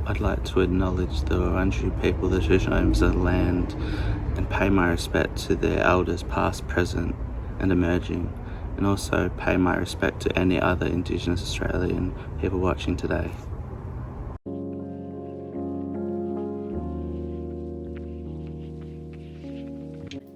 I'd like to acknowledge the Wurundjeri people, the traditional owners of the land, and pay my respect to their elders past, present and emerging, and also pay my respect to any other Indigenous Australian people watching today.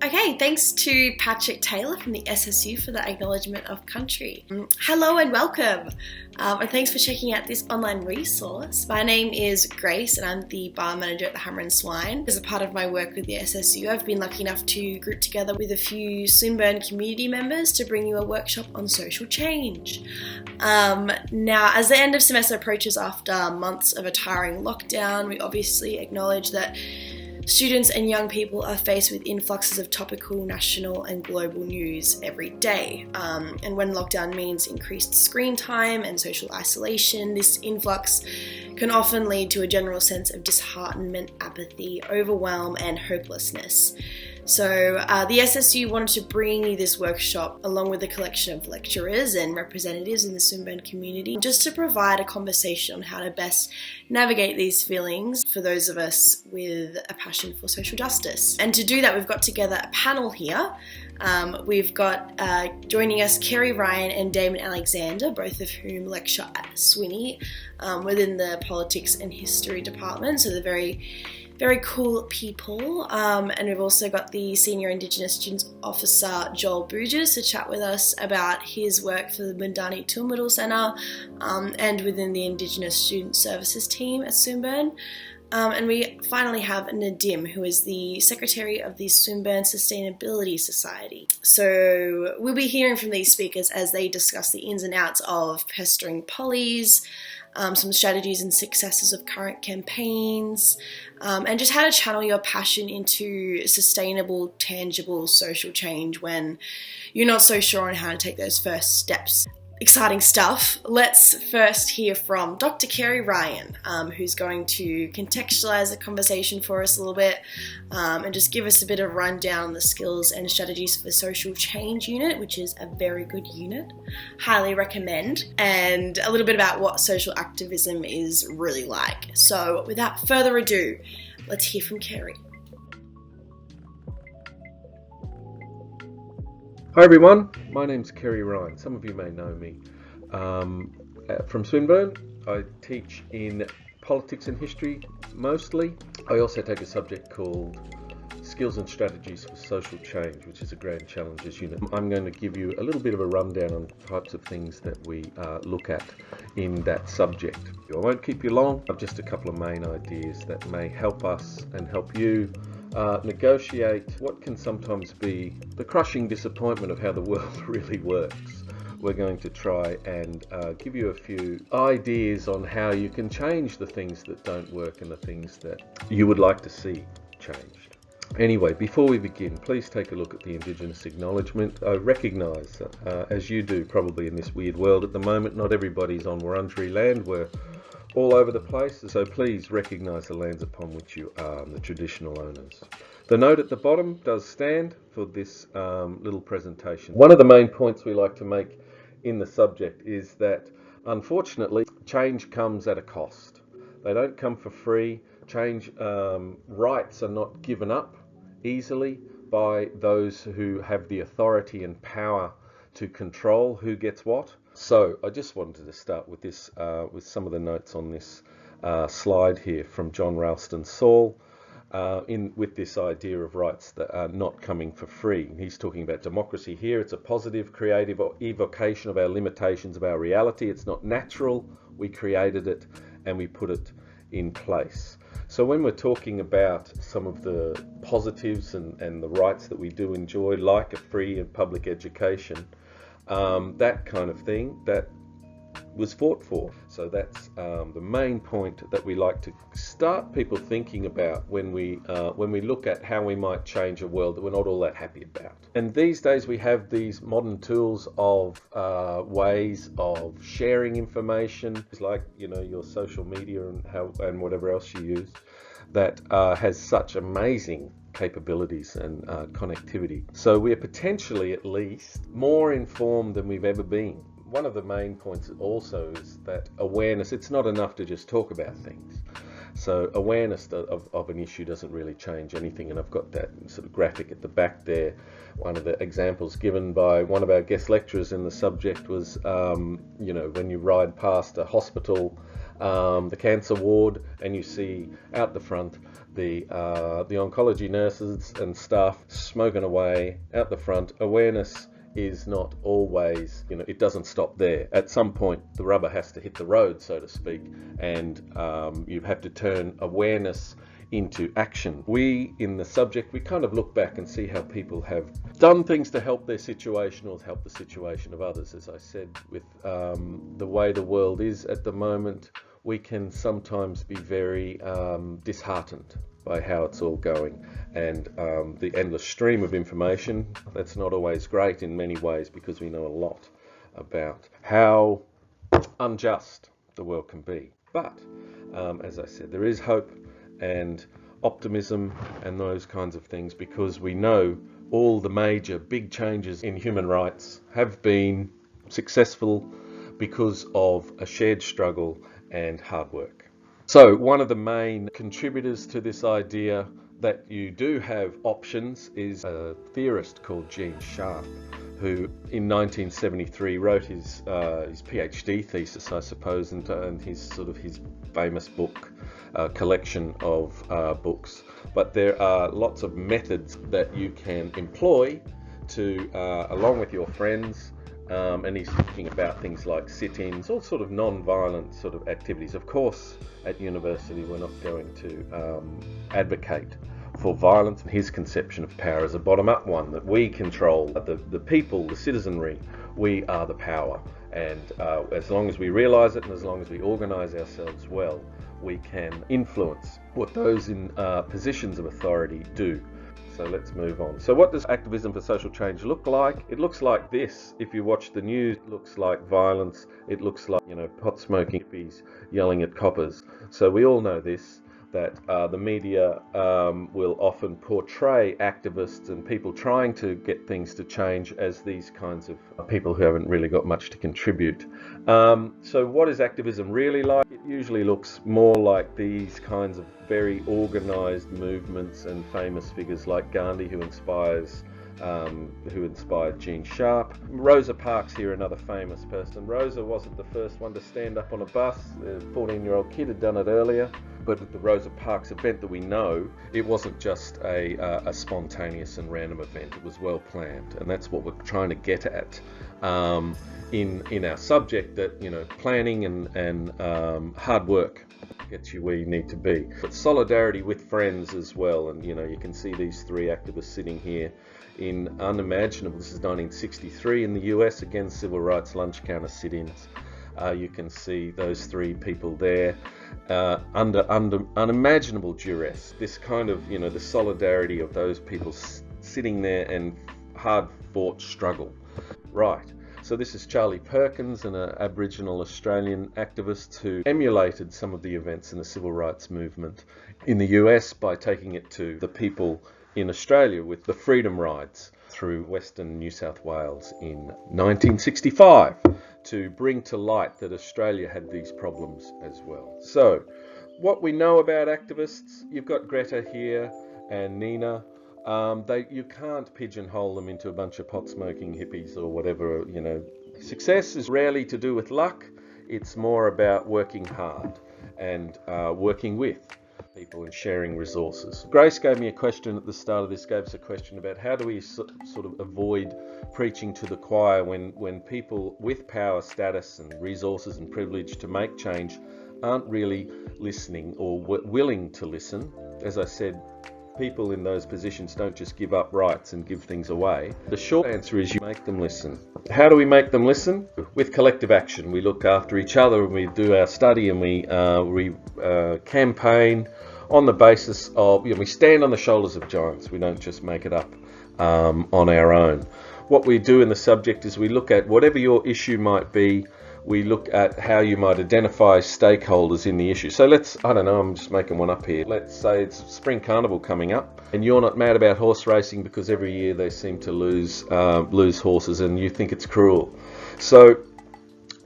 Okay, thanks to Patrick Taylor from the SSU for the acknowledgement of country. Hello and welcome, and thanks for checking out this online resource. My name is Grace and I'm the bar manager at the Hammer and Swine. As a part of my work with the SSU, I've been lucky enough to group together with a few Swinburne community members to bring you a workshop on social change. Now, as the end of semester approaches after months of a tiring lockdown, we obviously acknowledge that students and young people are faced with influxes of topical, national and global news every day. And when lockdown means increased screen time and social isolation, this influx can often lead to a general sense of disheartenment, apathy, overwhelm and hopelessness. So the SSU wanted to bring you this workshop along with a collection of lecturers and representatives in the Swinburne community just to provide a conversation on how to best navigate these feelings for those of us with a passion for social justice. And to do that, we've got together a panel here. We've got joining us Kerry Ryan and Damon Alexander, both of whom lecture at Swinney within the Politics and History department, so they're very cool people. And we've also got the Senior Indigenous Students Officer, Joel Boojers, to chat with us about his work for the Mundani Tulmiddle Centre and within the Indigenous Student Services team at Swinburne. And we finally have Nadim, who is the Secretary of the Swinburne Sustainability Society. So we'll be hearing from these speakers as they discuss the ins and outs of pestering pollies, some strategies and successes of current campaigns, and just how to channel your passion into sustainable, tangible social change when you're not so sure on how to take those first steps. Exciting stuff. Let's first hear from Dr. Kerry Ryan, who's going to contextualise the conversation for us a little bit and just give us a bit of rundown on the skills and strategies for the Social Change Unit, which is a very good unit. Highly recommend. And a little bit about what social activism is really like. So without further ado, let's hear from Kerry. Hi everyone, my name's Kerry Ryan. Some of you may know me from Swinburne. I teach in politics and history mostly. I also take a subject called Skills and Strategies for Social Change, which is a Grand Challenges unit. I'm going to give you a little bit of a rundown on types of things that we look at in that subject. I won't keep you long. I've just a couple of main ideas that may help us and help you negotiate what can sometimes be the crushing disappointment of how the world really works. We're going to try and give you a few ideas on how you can change the things that don't work and the things that you would like to see changed. Anyway, before we begin, please take a look at the Indigenous acknowledgement. I recognise, as you do probably in this weird world at the moment, not everybody's on Wurundjeri land. We're all over the place, so please recognise the lands upon which you are and the traditional owners. The note at the bottom does stand for this little presentation. One of the main points we like to make in the subject is that unfortunately change comes at a cost. They don't come for free. Change rights are not given up easily by those who have the authority and power to control who gets what. So I just wanted to start with this, with some of the notes on this slide here from John Ralston Saul, with this idea of rights that are not coming for free. He's talking about democracy here. It's a positive, creative evocation of our limitations of our reality. It's not natural. We created it and we put it in place. So when we're talking about some of the positives and the rights that we do enjoy, like a free and public education, that kind of thing, that was fought for. So that's the main point that we like to start people thinking about when we look at how we might change a world that we're not all that happy about. And these days we have these modern tools of ways of sharing information, like your social media and whatever else you use, that has such amazing capabilities and connectivity. So we're potentially at least more informed than we've ever been. one of the main points also is that awareness, it's not enough to just talk about things. So awareness of an issue doesn't really change anything, and I've got that sort of graphic at the back there. One of the examples given by one of our guest lecturers in the subject was, when you ride past a hospital, the cancer ward, and you see out the front the oncology nurses and staff smoking away out the front. Awareness is not always, it doesn't stop there. At some point, the rubber has to hit the road, so to speak, and you have to turn awareness into action. We, in the subject, we kind of look back and see how people have done things to help their situation or help the situation of others. As I said, with the way the world is at the moment, we can sometimes be very disheartened by how it's all going, and the endless stream of information, that's not always great in many ways, because we know a lot about how unjust the world can be. But as I said, there is hope and optimism and those kinds of things, because we know all the major big changes in human rights have been successful because of a shared struggle and hard work. So one of the main contributors to this idea that you do have options is a theorist called Gene Sharp, who in 1973 wrote his PhD thesis, I suppose, and his famous book, collection of books. But there are lots of methods that you can employ to, along with your friends, and he's talking about things like sit-ins, all sort of non-violent sort of activities. Of course, at university, we're not going to advocate for violence. His conception of power is a bottom-up one, that we control the people, the citizenry. We are the power, and as long as we realise it and as long as we organise ourselves well, we can influence what those in positions of authority do. So let's move on. So what does activism for social change look like? It looks like this. If you watch the news, it looks like violence. It looks like, pot smoking hippies yelling at coppers. So we all know this, that the media will often portray activists and people trying to get things to change as these kinds of people who haven't really got much to contribute. So what is activism really like? It usually looks more like these kinds of very organised movements and famous figures like Gandhi, who inspired Gene Sharp. Rosa Parks here, another famous person. Rosa wasn't the first one to stand up on a bus. The 14-year-old kid had done it earlier. But at the Rosa Parks event that we know, it wasn't just a spontaneous and random event. It was well planned, and that's what we're trying to get at in our subject. That planning and hard work gets you where you need to be. But solidarity with friends as well, and you can see these three activists sitting here in unimaginable. This is 1963 in the US, again civil rights lunch counter sit-ins. You can see those three people there under unimaginable duress. This kind of, the solidarity of those people sitting there and hard-fought struggle. Right. So this is Charlie Perkins, an Aboriginal Australian activist who emulated some of the events in the civil rights movement in the US by taking it to the people in Australia with the Freedom Rides through Western New South Wales in 1965 to bring to light that Australia had these problems as well. So what we know about activists, you've got Greta here and Nina. You can't pigeonhole them into a bunch of pot-smoking hippies or whatever. Success is rarely to do with luck. It's more about working hard and working with people and sharing resources. Grace gave me a question at the start of this, gave us a question about how do we sort of avoid preaching to the choir when people with power, status and resources and privilege to make change aren't really listening or willing to listen. As I said, people in those positions don't just give up rights and give things away. The short answer is you make them listen. How do we make them listen? With collective action. We look after each other and we do our study and we campaign on the basis of, we stand on the shoulders of giants. We don't just make it up on our own. What we do in the subject is we look at whatever your issue might be. We look at how you might identify stakeholders in the issue. So I'm just making one up here. Let's say it's Spring Carnival coming up and you're not mad about horse racing because every year they seem to lose horses and you think it's cruel. So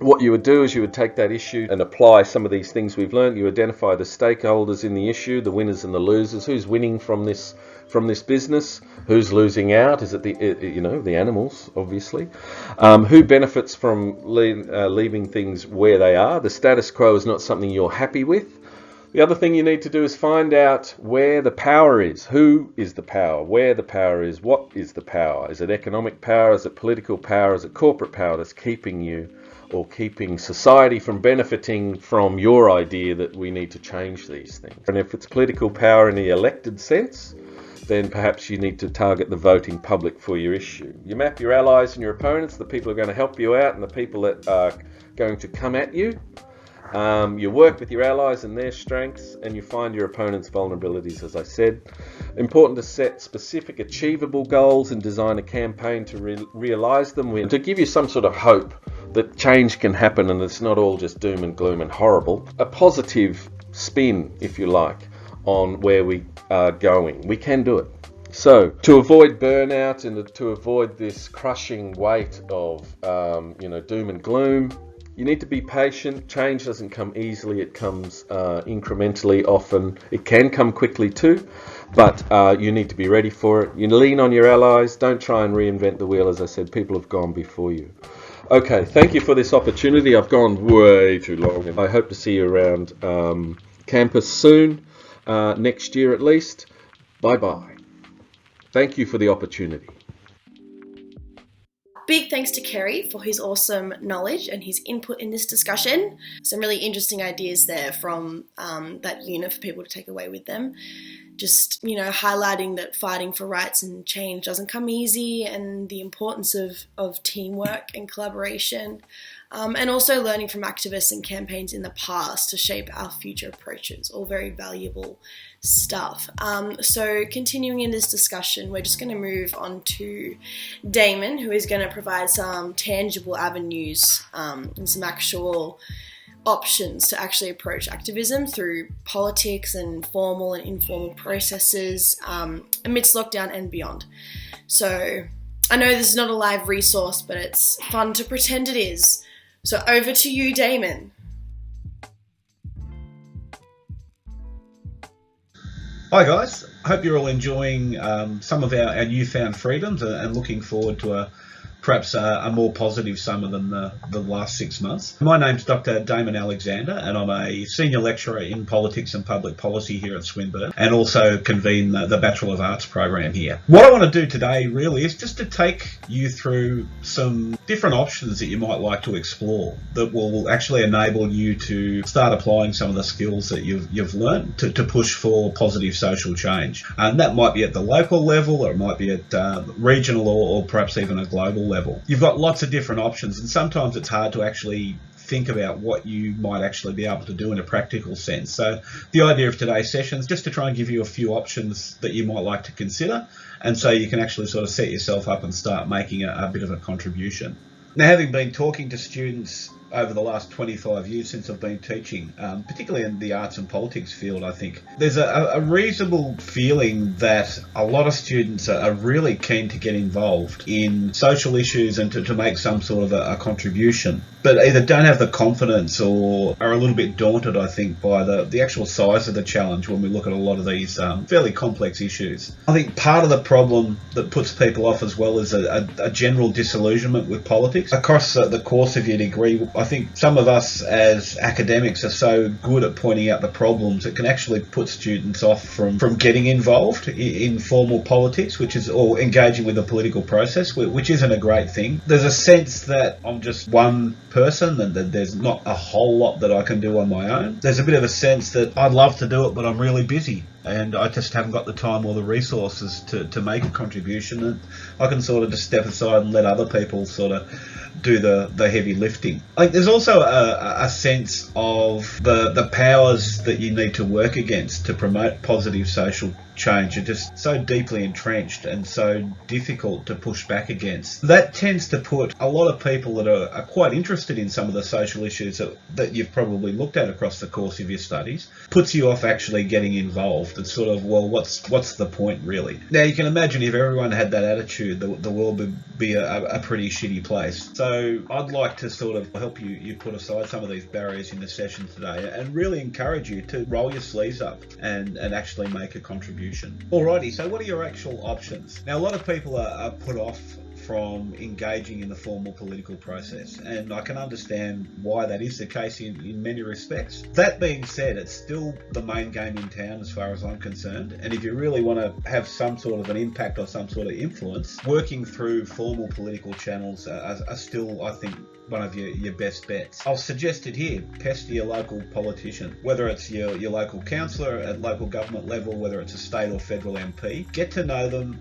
what you would do is you would take that issue and apply some of these things we've learned. You identify the stakeholders in the issue, the winners and the losers. Who's winning from this business? Who's losing out? Is it the animals, obviously? Who benefits from leaving things where they are? The status quo is not something you're happy with. The other thing you need to do is find out where the power is. Who is the power? Where the power is? What is the power? Is it economic power? Is it political power? Is it corporate power that's keeping you or keeping society from benefiting from your idea that we need to change these things? And if it's political power in the elected sense, then perhaps you need to target the voting public for your issue. You map your allies and your opponents, the people who are going to help you out and the people that are going to come at you. You work with your allies and their strengths, and you find your opponent's vulnerabilities, as I said. Important to set specific achievable goals and design a campaign to realise them, to give you some sort of hope that change can happen and it's not all just doom and gloom and horrible. A positive spin, if you like, on where we are going. We can do it. So, to avoid burnout and to avoid this crushing weight of doom and gloom, you need to be patient. Change doesn't come easily. It comes incrementally often. It can come quickly too, but you need to be ready for it. You lean on your allies. Don't try and reinvent the wheel. As I said, people have gone before you. Okay, thank you for this opportunity. I've gone way too long. I hope to see you around campus soon, next year at least. Bye-bye. Thank you for the opportunity. Big thanks to Kerry for his awesome knowledge and his input in this discussion. Some really interesting ideas there from that unit for people to take away with them. Just, highlighting that fighting for rights and change doesn't come easy, and the importance of teamwork and collaboration. And also learning from activists and campaigns in the past to shape our future approaches. All very valuable stuff. So continuing in this discussion, we're just going to move on to Damon, who is going to provide some tangible avenues and some actual options to actually approach activism through politics and formal and informal processes amidst lockdown and beyond. So I know this is not a live resource, but it's fun to pretend it is. So over to you, Damon. Hi guys, hope you're all enjoying some of our newfound freedoms and looking forward to perhaps a more positive summer than the last 6 months. My name's Dr. Damon Alexander, and I'm a senior lecturer in politics and public policy here at Swinburne, and also convene the Bachelor of Arts program here. What I want to do today really is just to take you through some different options that you might like to explore that will actually enable you to start applying some of the skills that you've learned to push for positive social change. And that might be at the local level, or it might be at regional or perhaps even a global level. You've got lots of different options, and sometimes it's hard to actually think about what you might actually be able to do in a practical sense. So the idea of today's session is just to try and give you a few options that you might like to consider, and so you can actually sort of set yourself up and start making a bit of a contribution. Now, having been talking to students over the last 25 years since I've been teaching, particularly in the arts and politics field, I think there's a reasonable feeling that a lot of students are really keen to get involved in social issues and to make some sort of a contribution, but either don't have the confidence or are a little bit daunted, I think, by the actual size of the challenge when we look at a lot of these fairly complex issues. I think part of the problem that puts people off as well is a general disillusionment with politics. Across the course of your degree, I think some of us as academics are so good at pointing out the problems, it can actually put students off from getting involved in formal politics, or engaging with the political process, which isn't a great thing. There's a sense that I'm just one person and that there's not a whole lot that I can do on my own. There's a bit of a sense that I'd love to do it, but I'm really busy and I just haven't got the time or the resources to make a contribution, and I can sort of just step aside and let other people sort of do the heavy lifting. I think there's also a sense of the powers that you need to work against to promote positive social change are just so deeply entrenched and so difficult to push back against. That tends to put a lot of people that are quite interested in some of the social issues that you've probably looked at across the course of your studies, puts you off actually getting involved yourself that sort of, well, what's the point really? Now you can imagine if everyone had that attitude, the world would be a pretty shitty place. So I'd like to sort of help you put aside some of these barriers in the session today and really encourage you to roll your sleeves up and actually make a contribution. Alrighty, so what are your actual options? Now a lot of people are put off from engaging in the formal political process, and I can understand why that is the case in many respects. That being said, it's still the main game in town as far as I'm concerned, and if you really want to have some sort of an impact or some sort of influence, working through formal political channels are still, I think, one of your best bets. I'll suggest it here. Pester your local politician, whether it's your local councillor at local government level, whether it's a state or federal MP. Get to know them.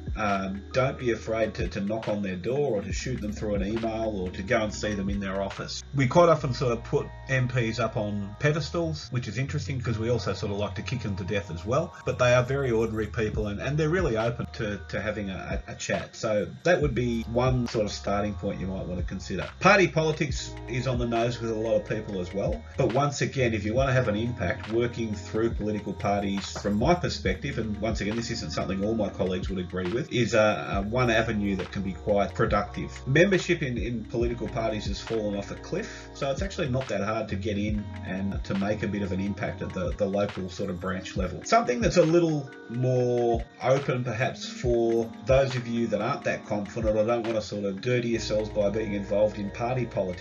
Don't be afraid to knock on their door or to shoot them through an email or to go and see them in their office. We quite often sort of put MPs up on pedestals, which is interesting because we also sort of like to kick them to death as well. But they are very ordinary people and they're really open to having a chat. So that would be one sort of starting point you might want to consider. Party politics is on the nose with a lot of people as well. But once again, if you want to have an impact, working through political parties, from my perspective, and once again, this isn't something all my colleagues would agree with, is one avenue that can be quite productive. Membership in political parties has fallen off a cliff, so it's actually not that hard to get in and to make a bit of an impact at the local sort of branch level. Something that's a little more open perhaps for those of you that aren't that confident or don't want to sort of dirty yourselves by being involved in party politics.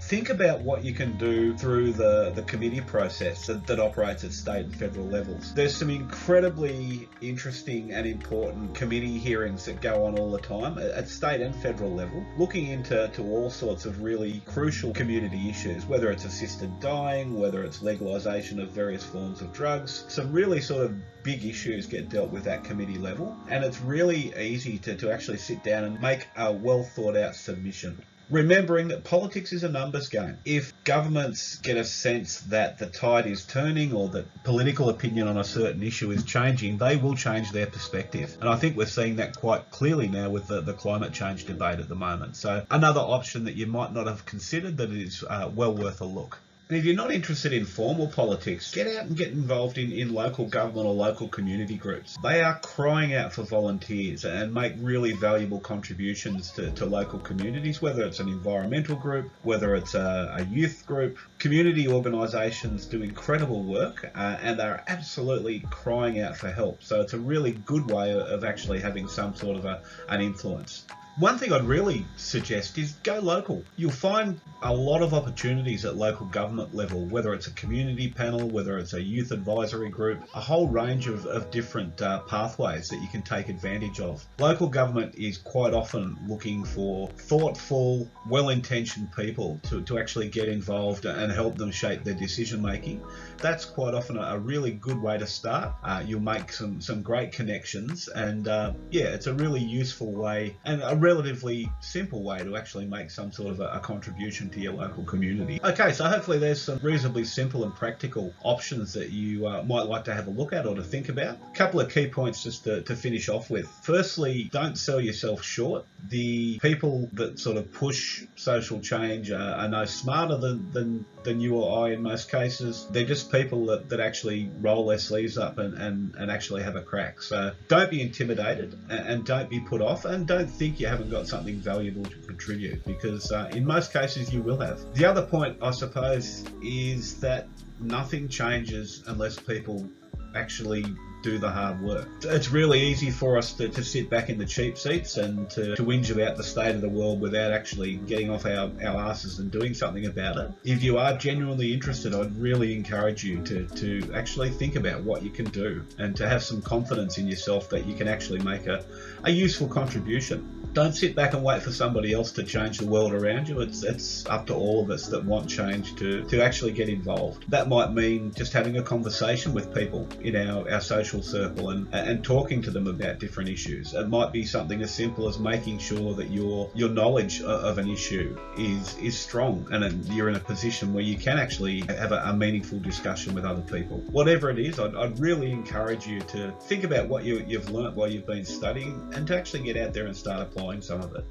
Think about what you can do through the committee process that operates at state and federal levels. There's some incredibly interesting and important committee hearings that go on all the time at state and federal level, looking into all sorts of really crucial community issues, whether it's assisted dying, whether it's legalisation of various forms of drugs. Some really sort of big issues get dealt with at committee level, and it's really easy to actually sit down and make a well thought out submission. Remembering that politics is a numbers game. If governments get a sense that the tide is turning or that political opinion on a certain issue is changing, they will change their perspective. And I think we're seeing that quite clearly now with the climate change debate at the moment. So another option that you might not have considered that is well worth a look. And if you're not interested in formal politics, get out and get involved in local government or local community groups. They are crying out for volunteers and make really valuable contributions to local communities, whether it's an environmental group, whether it's a youth group. Community organisations do incredible work and they're absolutely crying out for help. So it's a really good way of actually having some sort of an influence. One thing I'd really suggest is go local. You'll find a lot of opportunities at local government level, whether it's a community panel, whether it's a youth advisory group, a whole range of different pathways that you can take advantage of. Local government is quite often looking for thoughtful, well-intentioned people to actually get involved and help them shape their decision making. That's quite often a really good way to start. You'll make some great connections and it's a really useful way and a relatively simple way to actually make some sort of a contribution to your local community. Okay, so hopefully there's some reasonably simple and practical options that you might like to have a look at or to think about. A couple of key points just to finish off with. Firstly, don't sell yourself short. The people that sort of push social change are no smarter than you or I in most cases. They're just people that actually roll their sleeves up and actually have a crack. So don't be intimidated and don't be put off and don't think you haven't got something valuable to contribute, because in most cases you will have. The other point, I suppose, is that nothing changes unless people actually do the hard work. It's really easy for us to sit back in the cheap seats and to whinge about the state of the world without actually getting off our asses and doing something about it. If you are genuinely interested, I'd really encourage you to actually think about what you can do and to have some confidence in yourself that you can actually make a useful contribution. Don't sit back and wait for somebody else to change the world around you. It's up to all of us that want change to actually get involved. That might mean just having a conversation with people in our social circle and talking to them about different issues. It might be something as simple as making sure that your knowledge of an issue is strong and you're in a position where you can actually have a meaningful discussion with other people. Whatever it is, I'd really encourage you to think about what you've learnt while you've been studying and to actually get out there and start applying some of it.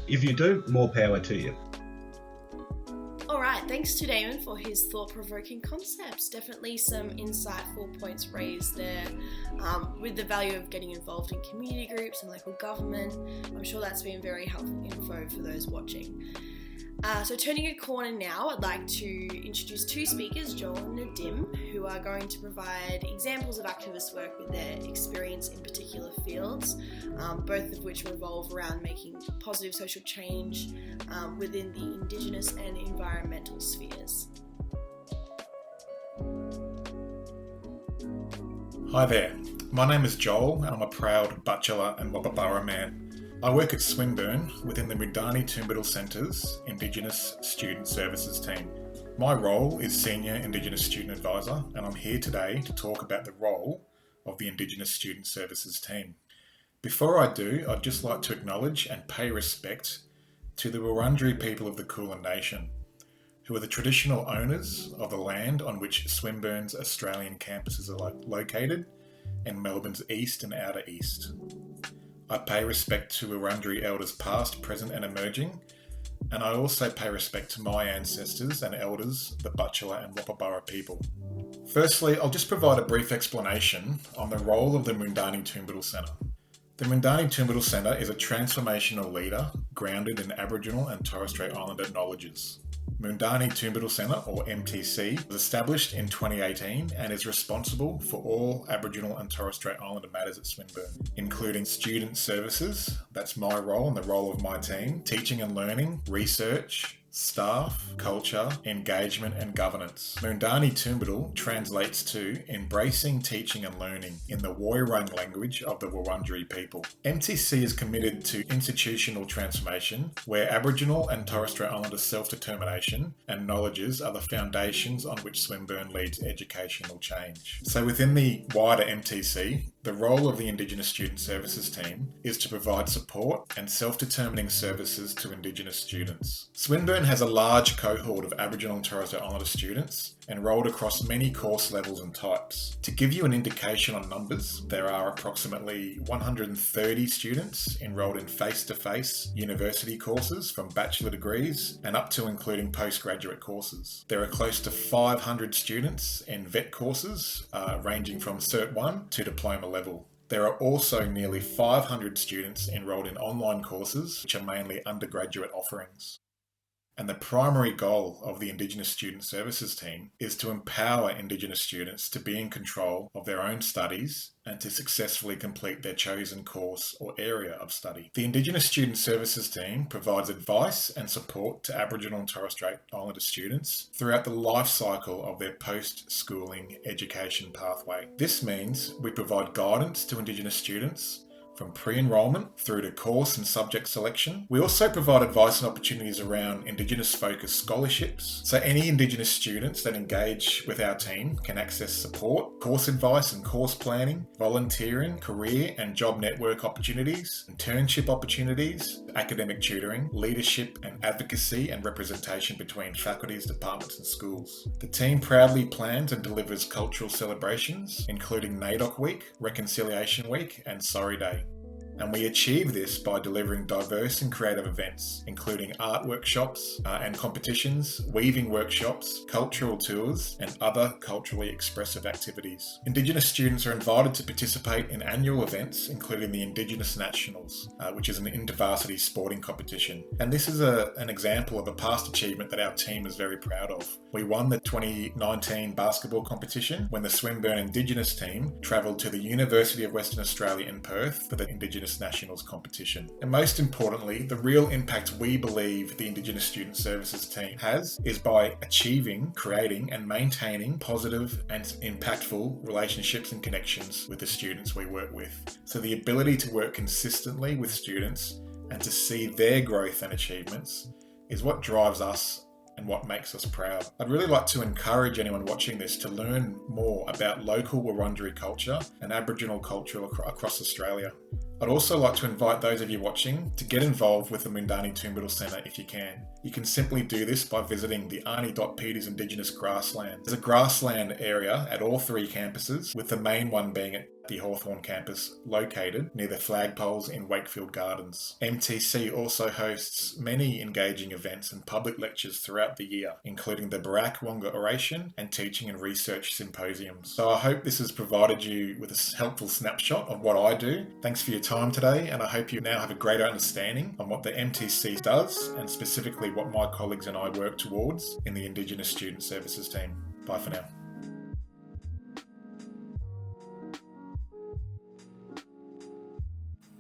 If you do, more power to you. All right. right, thanks to Damon for his thought-provoking concepts. Definitely some insightful points raised there with the value of getting involved in community groups and local government. I'm sure that's been very helpful info for those watching. So turning a corner now, I'd like to introduce two speakers, Joel and Nadim, who are going to provide examples of activist work with their experience in particular fields, both of which revolve around making positive social change within the Indigenous and environmental spheres. Hi there, my name is Joel and I'm a proud Bachelor and Wababara man. I work at Swinburne within the Mundani Toombittle Centre's Indigenous Student Services team. My role is Senior Indigenous Student Advisor, and I'm here today to talk about the role of the Indigenous Student Services team. Before I do, I'd just like to acknowledge and pay respect to the Wurundjeri people of the Kulin Nation, who are the traditional owners of the land on which Swinburne's Australian campuses are located, and Melbourne's east and outer east. I pay respect to Wurundjeri elders past, present and emerging, and I also pay respect to my ancestors and elders, the Bachelor and Wapabara people. Firstly, I'll just provide a brief explanation on the role of the Mundani Toombittle Centre. The Mundani Toombittle Centre is a transformational leader grounded in Aboriginal and Torres Strait Islander knowledges. Mundani Toombittle Centre, or MTC, was established in 2018 and is responsible for all Aboriginal and Torres Strait Islander matters at Swinburne, including student services, that's my role and the role of my team, teaching and learning, research, staff, culture, engagement and governance. Mundani Toombittle translates to embracing teaching and learning in the Woiwurrung language of the Wurundjeri people. MTC is committed to institutional transformation where Aboriginal and Torres Strait Islander self-determination and knowledges are the foundations on which Swinburne leads educational change. So within the wider MTC, the role of the Indigenous Student Services team is to provide support and self-determining services to Indigenous students. Swinburne has a large cohort of Aboriginal and Torres Strait Islander students enrolled across many course levels and types. To give you an indication on numbers, there are approximately 130 students enrolled in face-to-face university courses from bachelor degrees and up to including postgraduate courses. There are close to 500 students in VET courses ranging from Cert 1 to diploma level. There are also nearly 500 students enrolled in online courses, which are mainly undergraduate offerings. And the primary goal of the Indigenous Student Services team is to empower Indigenous students to be in control of their own studies and to successfully complete their chosen course or area of study. The Indigenous Student Services team provides advice and support to Aboriginal and Torres Strait Islander students throughout the life cycle of their post-schooling education pathway. This means we provide guidance to Indigenous students from pre-enrolment through to course and subject selection. We also provide advice and opportunities around Indigenous-focused scholarships. So any Indigenous students that engage with our team can access support, course advice and course planning, volunteering, career and job network opportunities, internship opportunities, academic tutoring, leadership and advocacy and representation between faculties, departments and schools. The team proudly plans and delivers cultural celebrations, including NAIDOC Week, Reconciliation Week and Sorry Day. And we achieve this by delivering diverse and creative events, including art workshops and competitions, weaving workshops, cultural tours, and other culturally expressive activities. Indigenous students are invited to participate in annual events, including the Indigenous Nationals, which is an intervarsity sporting competition. And this is an example of a past achievement that our team is very proud of. We won the 2019 basketball competition when the Swinburne Indigenous team travelled to the University of Western Australia in Perth for the Indigenous Nationals competition. And most importantly, the real impact we believe the Indigenous Student Services team has is by achieving, creating and maintaining positive and impactful relationships and connections with the students we work with. So the ability to work consistently with students and to see their growth and achievements is what drives us and what makes us proud. I'd really like to encourage anyone watching this to learn more about local Wurundjeri culture and Aboriginal culture across Australia. I'd also like to invite those of you watching to get involved with the Mundani Toonbiddle Centre if you can. You can simply do this by visiting the Arnie.Peters Indigenous Grassland. There's a grassland area at all three campuses, with the main one being at the Hawthorn campus, located near the flagpoles in Wakefield Gardens. MTC also hosts many engaging events and public lectures throughout the year, including the Barak Wonga Oration and Teaching and Research Symposiums. So I hope this has provided you with a helpful snapshot of what I do. Thanks for your time today, and I hope you now have a greater understanding on what the MTC does, and specifically what my colleagues and I work towards in the Indigenous Student Services team. Bye for now.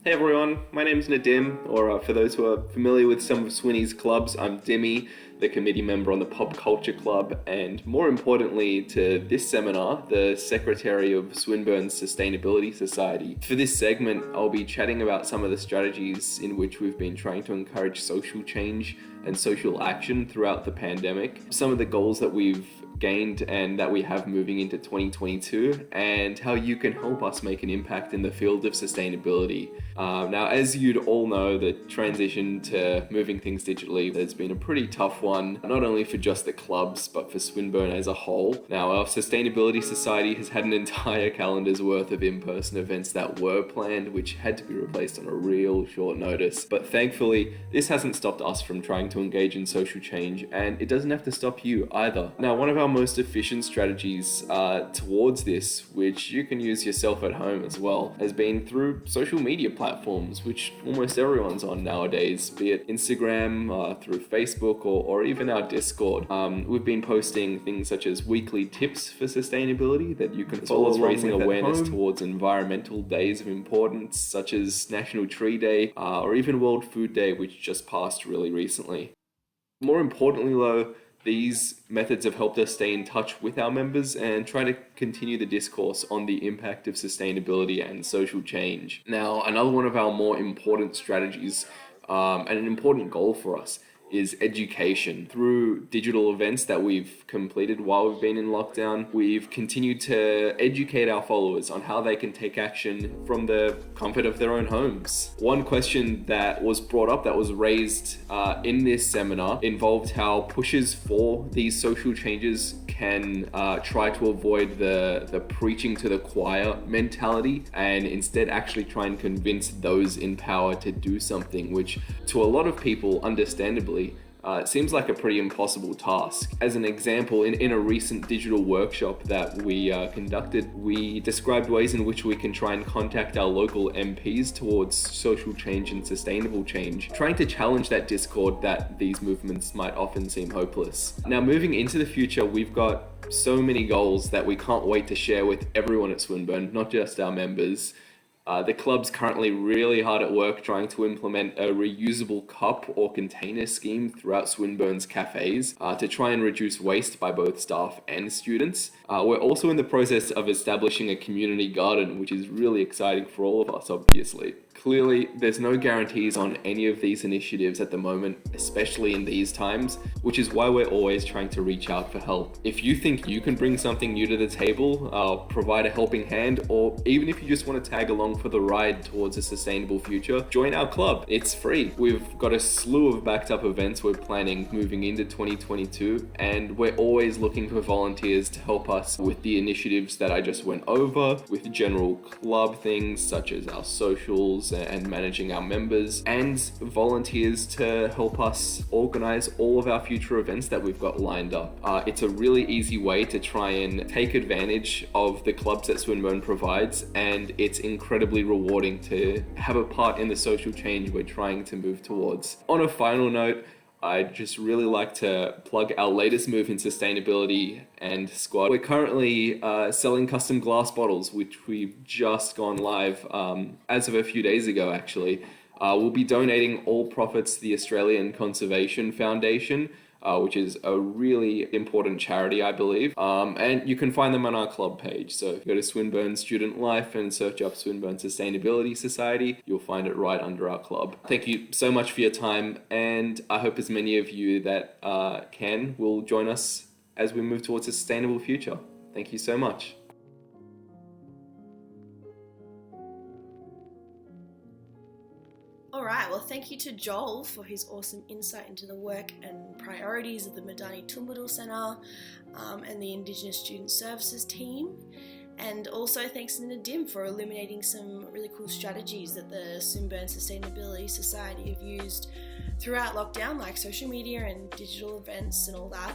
Hey everyone, my name's Nadim, or for those who are familiar with some of Swinny's clubs, I'm Dimmy, the committee member on the Pop Culture Club, and more importantly to this seminar, the Secretary of Swinburne's Sustainability Society. For this segment, I'll be chatting about some of the strategies in which we've been trying to encourage social change and social action throughout the pandemic, some of the goals that we've gained and that we have moving into 2022, and how you can help us make an impact in the field of sustainability. Now, as you'd all know, the transition to moving things digitally has been a pretty tough one, not only for just the clubs, but for Swinburne as a whole. Now, our Sustainability Society has had an entire calendar's worth of in-person events that were planned, which had to be replaced on a real short notice. But thankfully, this hasn't stopped us from trying to engage in social change, and it doesn't have to stop you either. Now, one of our most efficient strategies towards this, which you can use yourself at home as well, has been through social media platforms, which almost everyone's on nowadays, be it Instagram, through Facebook, or even our Discord. We've been posting things such as weekly tips for sustainability that you can follow, as well as raising awareness towards environmental days of importance, such as National Tree Day, or even World Food Day, which just passed really recently. More importantly though, these methods have helped us stay in touch with our members and try to continue the discourse on the impact of sustainability and social change. Now, another one of our more important strategies and an important goal for us is education. Through digital events that we've completed while we've been in lockdown, we've continued to educate our followers on how they can take action from the comfort of their own homes. One question that was brought up, that was raised in this seminar, involved how pushers for these social changes can try to avoid the preaching to the choir mentality and instead actually try and convince those in power to do something, which to a lot of people, understandably, it seems like a pretty impossible task. As an example, in a recent digital workshop that we conducted, we described ways in which we can try and contact our local MPs towards social change and sustainable change, trying to challenge that discord that these movements might often seem hopeless. Now, moving into the future, we've got so many goals that we can't wait to share with everyone at Swinburne, not just our members. The club's currently really hard at work trying to implement a reusable cup or container scheme throughout Swinburne's cafes to try and reduce waste by both staff and students. We're also in the process of establishing a community garden, which is really exciting for all of us, obviously. Clearly, there's no guarantees on any of these initiatives at the moment, especially in these times, which is why we're always trying to reach out for help. If you think you can bring something new to the table, provide a helping hand, or even if you just want to tag along for the ride towards a sustainable future, join our club. It's free. We've got a slew of backed up events we're planning moving into 2022, and we're always looking for volunteers to help us with the initiatives that I just went over, with general club things such as our socials and managing our members, and volunteers to help us organize all of our future events that we've got lined up. It's a really easy way to try and take advantage of the clubs that Swinburne provides, and it's incredibly rewarding to have a part in the social change we're trying to move towards. On a final note, I'd just really like to plug our latest move in sustainability and squad. We're currently selling custom glass bottles, which we've just gone live as of a few days ago, actually. We'll be donating all profits to the Australian Conservation Foundation, which is a really important charity, I believe. And you can find them on our club page. So if you go to Swinburne Student Life and search up Swinburne Sustainability Society, you'll find it right under our club. Thank you so much for your time, and I hope as many of you that can will join us as we move towards a sustainable future. Thank you so much. thank you to Joel for his awesome insight into the work and priorities of the Madani Tumbadal Centre and the Indigenous Student Services team. And also thanks to Nadim for illuminating some really cool strategies that the Swinburne Sustainability Society have used throughout lockdown, like social media and digital events and all that,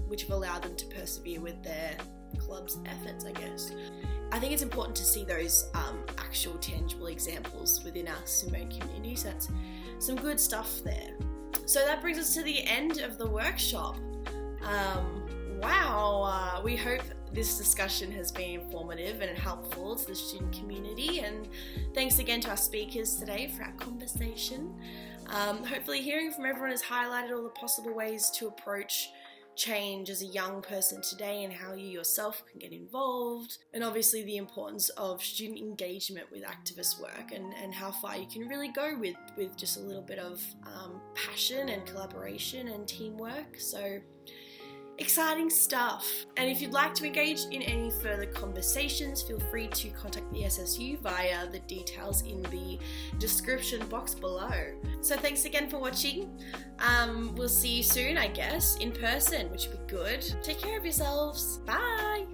which have allowed them to persevere with their club's efforts, I guess. I think it's important to see those actual tangible examples within our Swinburne community, so that's some good stuff there. So that brings us to the end of the workshop. Wow, we hope this discussion has been informative and helpful to the student community, and thanks again to our speakers today for our conversation. Hopefully hearing from everyone has highlighted all the possible ways to approach change as a young person today and how you yourself can get involved, and obviously the importance of student engagement with activist work and how far you can really go with just a little bit of passion and collaboration and teamwork. So exciting stuff. And if you'd like to engage in any further conversations, feel free to contact the SSU via the details in the description box below. So thanks again for watching. We'll see you soon, I guess, in person, which would be good. Take care of yourselves. Bye.